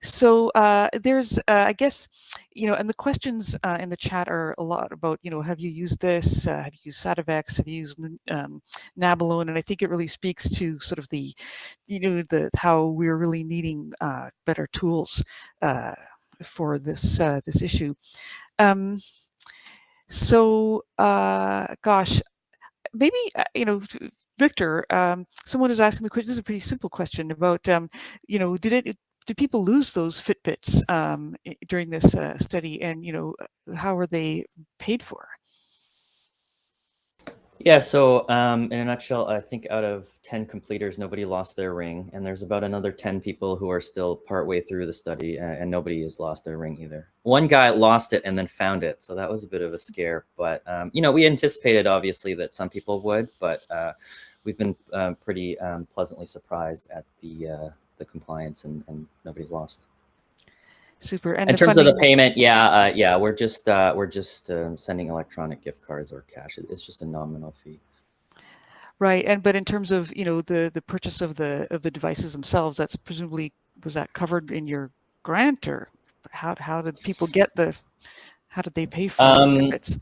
So there's, I guess, you know, and the questions in the chat are a lot about, you know, have you used this? Have you used Sativex? Have you used Nabalone? And I think it really speaks to sort of the, you know, how we're really needing better tools for this issue. So, gosh, maybe, you know, Victor, someone is asking the question. This is a pretty simple question about, you know, did people lose those Fitbits during this study, and you know, how were they paid for? Yeah, so in a nutshell, I think out of 10 completers, nobody lost their ring. And there's about another 10 people who are still partway through the study, and nobody has lost their ring either. One guy lost it and then found it. So that was a bit of a scare. But, you know, we anticipated, obviously, that some people would. But we've been pretty pleasantly surprised at the compliance, and nobody's lost. Super. And in terms of the payment, yeah, we're just sending electronic gift cards or cash. It's just a nominal fee. Right, but in terms of, you know, the purchase of the devices themselves, that's presumably, was that covered in your grant, or how did people get how did they pay for Fitbits?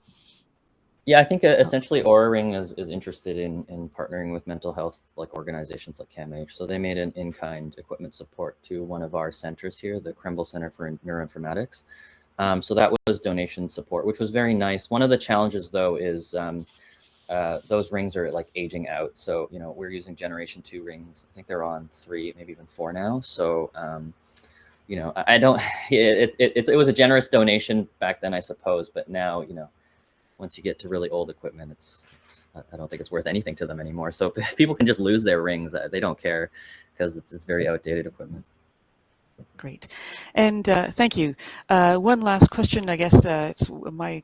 Yeah, I think essentially Oura Ring is interested in partnering with mental health organizations like CAMH. So they made an in-kind equipment support to one of our centers here, the Kremble Center for Neuroinformatics. So that was donation support, which was very nice. One of the challenges, though, is those rings are aging out. So, you know, we're using generation 2 rings. I think they're on 3, maybe even 4 now. So, you know, I don't, it was a generous donation back then, I suppose. But now, you know, once you get to really old equipment, I don't think it's worth anything to them anymore. So people can just lose their rings. They don't care, because it's very outdated equipment. Great. And thank you. One last question, I guess. It's my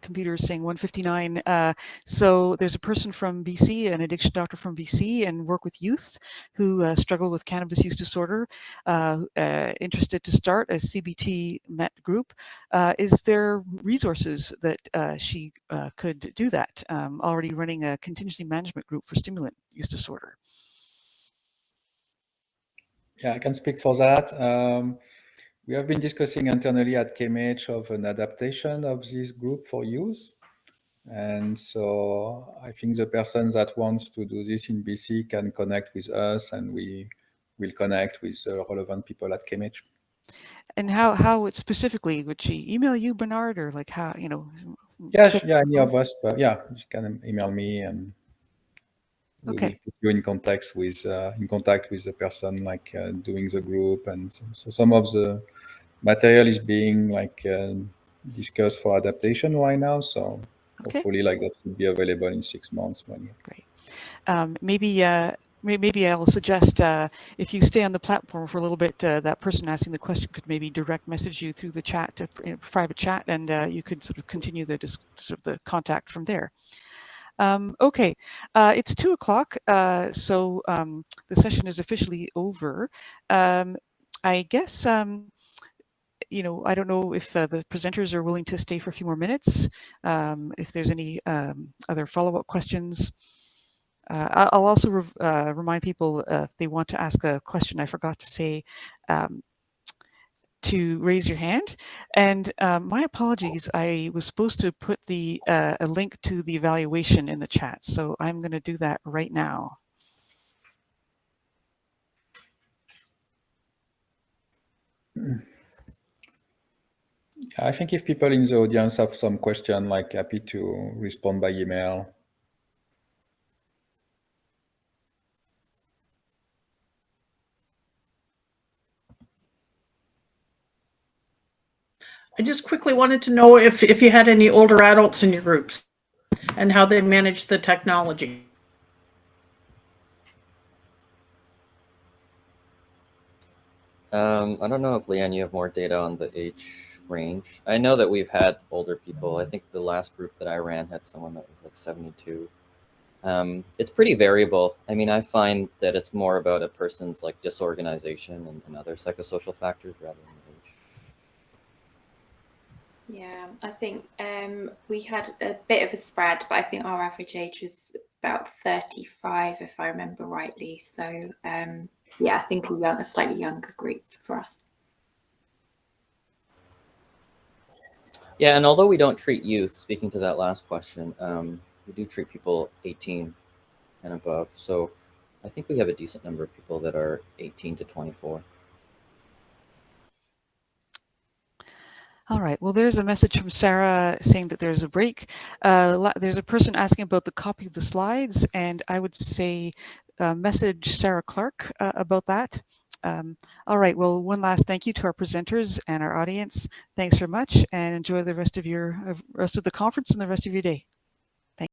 computer is saying 1:59. So there's a person from BC, an addiction doctor from BC, and work with youth who struggle with cannabis use disorder, interested to start a CBT MET group. Is there resources that she could do that? Already running a contingency management group for stimulant use disorder. Yeah, I can speak for that. We have been discussing internally at KMH of an adaptation of this group for use. And so I think the person that wants to do this in BC can connect with us, and we will connect with relevant people at KMH. And how specifically would she email you, Bernard, or how, you know? Yeah, any of us, but yeah, you can email me, and we will put you in contact with the person doing the group. And so some of the material is being discussed for adaptation right now. So hopefully that should be available in 6 months. Great. Maybe I'll suggest if you stay on the platform for a little bit, that person asking the question could maybe direct message you through the chat, private chat, and you could sort of continue the contact from there. Okay, it's 2 o'clock, so the session is officially over. I guess, you know, I don't know if the presenters are willing to stay for a few more minutes, if there's any other follow-up questions. I'll also remind people if they want to ask a question, I forgot to say, to raise your hand. And my apologies, I was supposed to put the a link to the evaluation in the chat. So I'm going to do that right now. I think if people in the audience have some question, like happy to respond by email. I just quickly wanted to know if you had any older adults in your groups and how they manage the technology. I don't know if Leanne, you have more data on the age range. I know that we've had older people. I think the last group that I ran had someone that was like 72. It's pretty variable. I mean, I find that it's more about a person's like disorganization and other psychosocial factors rather than age. Yeah, I think we had a bit of a spread, but I think our average age was about 35, if I remember rightly. So yeah, I think a slightly younger group for us. Yeah, and although we don't treat youth, speaking to that last question, we do treat people 18 and above. So I think we have a decent number of people that are 18 to 24. All right. Well, there's a message from Sarah saying that there's a break. There's a person asking about the copy of the slides, and I would say message Sarah Clark about that. All right. Well, one last thank you to our presenters and our audience. Thanks very much, and enjoy the rest of the conference and the rest of your day.